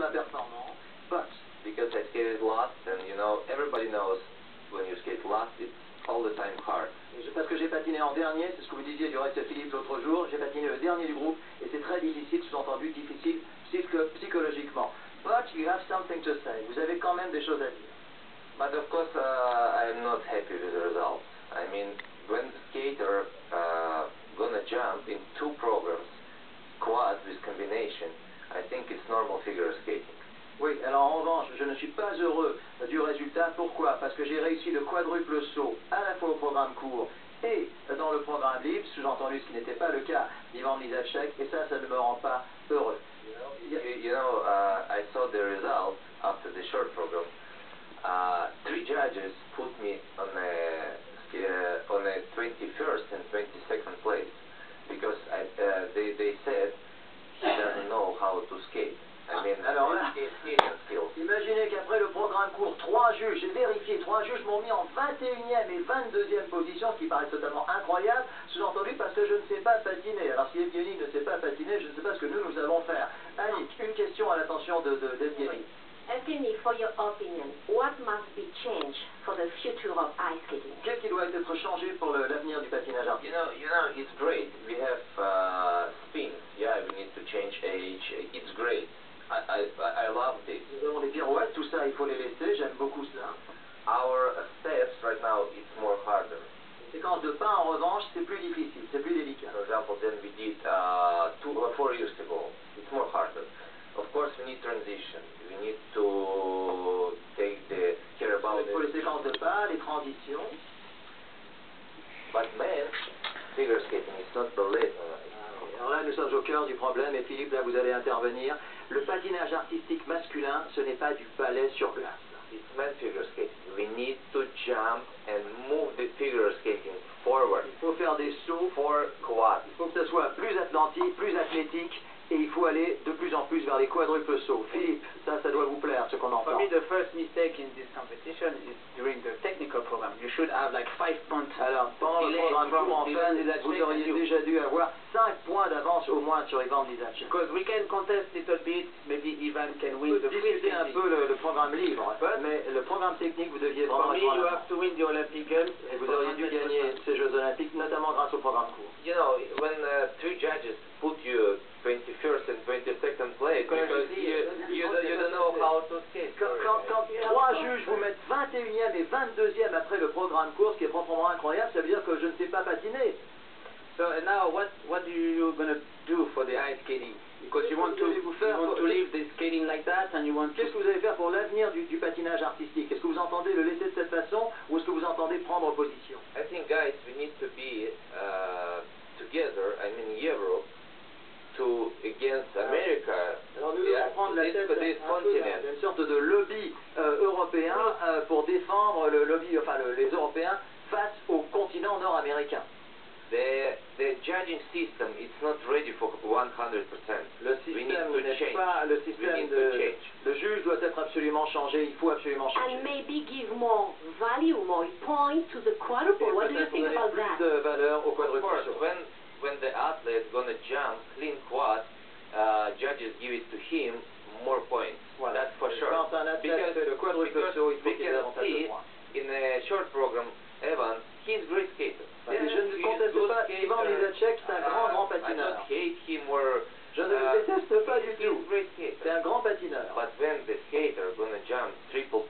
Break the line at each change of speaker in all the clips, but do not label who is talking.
ma performance, but...
Because I skated last, and you know, everybody knows when you skate last, it's all the time hard.
Parce que j'ai patiné en dernier, c'est ce que vous disiez du reste Philippe l'autre jour, j'ai patiné le dernier du groupe, et c'est très difficile, sous-entendu difficile psychologiquement. But you have something to say, vous avez quand même des choses à dire.
But of course, I'm not happy with the results. I mean, when the skater gonna jump in two programs, quad with combination, I think it's normal figure skating.
Oui, alors en revanche, je ne suis pas heureux du résultat. Pourquoi? Parce que j'ai réussi le quadruple saut à la fois au programme court et dans le programme libre, sous-entendu ce qui n'était pas le cas d'Ivan Mizalchek, et ça ne me rend pas heureux.
I saw the results after the short program. Three judges put me on a 21st and 22nd place because they said he doesn't know how to skate. I mean,
alors là,
skating skills.
Imaginez qu'après le programme court, 3 juges, j'ai vérifié, 3 juges m'ont mis en 21e et 22e position, ce qui paraît totalement incroyable, sous-entendu parce que je ne sais pas patiner. Alors si Evgeny ne sait pas patiner, je ne sais pas ce que nous allons faire. Annick, une question à l'attention d'Evgeny.
Evgeny, for your opinion, what must be changed for the future of ice skating?
Qu'est-ce qui doit être changé pour l'avenir du patinage artistique?
You know, it's great. We have spins. Yeah, we need to change age. It's great. I love this.
Nous avons des pirouettes, tout ça, il faut les laisser, j'aime beaucoup cela.
Our steps right now, it's more harder.
Les séquences de pas, en revanche, c'est plus difficile, c'est plus délicat.
For example, than we did 2 or 4 years ago. It's more harder. Of course, we need transition. We need to take the care about
il faut les séquences de pas, les transitions.
But man, figure skating is not the limit.
Alors là, nous sommes au cœur du problème, et Philippe, là, vous allez intervenir. Le patinage artistique masculin, ce n'est pas du ballet sur glace.
It's man figure skating. We need to jump and move the figure skating forward.
Il faut faire des sauts
for quad.
Il faut que ce soit plus atlantique, plus athlétique, et il faut aller de plus en plus vers les quadruples sauts. Philippe, ça doit vous plaire, ce qu'on entend.
For me, the first mistake in this competition is during the technical program. You should have like 5 points.
Alors, pendant le programme court, en fait, vous auriez déjà dû avoir 5 points d'avance au moins sur Ivan Mizalchek.
Because we can contest a little bit, maybe Ivan can win the free
discuter un peu le programme libre, mais le programme technique, vous deviez vraiment...
For me, you have to win the Olympic Games.
Et vous auriez dû gagner ces Jeux Olympiques, notamment grâce au programme court.
You know, when 3 judges put you 21st and 22nd place, because you don't know how to skate.
Quand 3 juges vous mettent 21e et 22e après le programme court, ce qui est proprement incroyable, ça veut dire que je ne sais pas patiner.
So now, what are you gonna do for the ice skating? Because you want to leave the skating like that, and you want.
Qu'est-ce que vous allez faire pour l'avenir du patinage artistique? Est-ce que vous entendez le laisser de cette façon, ou est-ce que vous entendez prendre position?
I think, guys, we need to be together. I mean, Europe, to against America.
Alors nous devons prendre la tête d'une sorte de lobby européen pour défendre le lobby, enfin les Européens face au continent nord-américain.
The judging system is not ready for 100%.
Le système n'est pas le système le juge doit être absolument changé. Il faut absolument changer.
And maybe give more value, more point to the quadruple. What do you think about that?
Plus de valeur au quadruple.
Of course, when the athlete gonna jump clean quad, judges give it to him more points.
Voilà.
That's for sure.
Quand un athlète fait le quadruple saut, il faut qu'il ait davantage de points.
In a short program, Evan, he's a great skater.
Je ne conteste pas Ivan Mizalchek, c'est un grand patineur.
I don't hate him or.
Je ne le déteste pas du
He's
tout.
a great skater.
C'est un grand patineur.
But when the skater gonna jump triple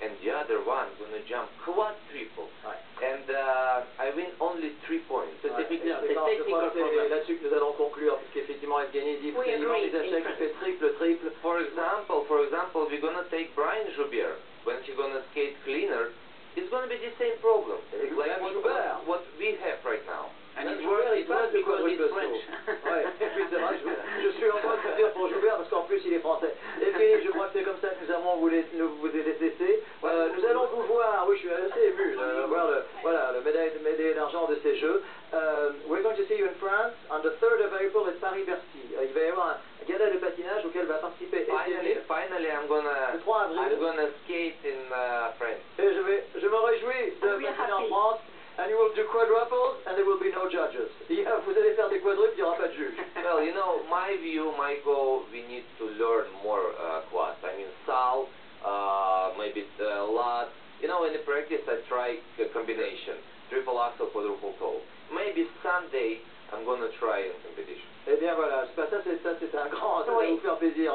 and the other one gonna jump quad triple, and I win only 3 points.
C'est là-dessus que nous allons conclure, puisqu'effectivement Evgeny dit que Ivan Mizalchek fait triple.
For example, we're gonna take Brian Joubert when he's gonna skate cleaner. It's gonna be the same problem, like what we have right now.
And it was because he's French.
Ouais, c'est vrai, je suis en train de vous dire pour Joubert parce qu'en plus il est français. Et puis je crois que c'est comme ça que nous allons vous laisser. Nous allons vous voir, oui je suis assez ému, voir le médaille d'argent de ces Jeux. We're going to see you in France on the 3rd of April at Paris-Bercy. Il va y avoir un gala de patinage auquel va participer
Finally I'm gonna skate in France.
Et je me réjouis de patiner en France. And you will do quadruples, and there will be no judges. Vous allez faire des quadruples, il n'y aura pas de juge.
Well, you know, my goal, we need to learn more try the combination, triple axel, quadruple toe. Maybe someday I'm gonna try in competition.
Eh bien voilà, ça c'est un grand, ça va
Oui.
vous faire plaisir.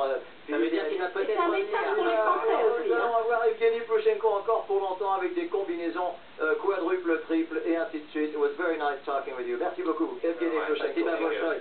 Ça veut dire qu'il va
Et
peut-être
c'est un message pour les Français aussi.
Nous
hein.
allons avoir Evgeny Plushenko encore pour longtemps avec des combinaisons quadruples, triples et ainsi de suite. It was very nice talking with you. Merci beaucoup, Evgeny
Ouais,
Plushenko.
merci,
Большое.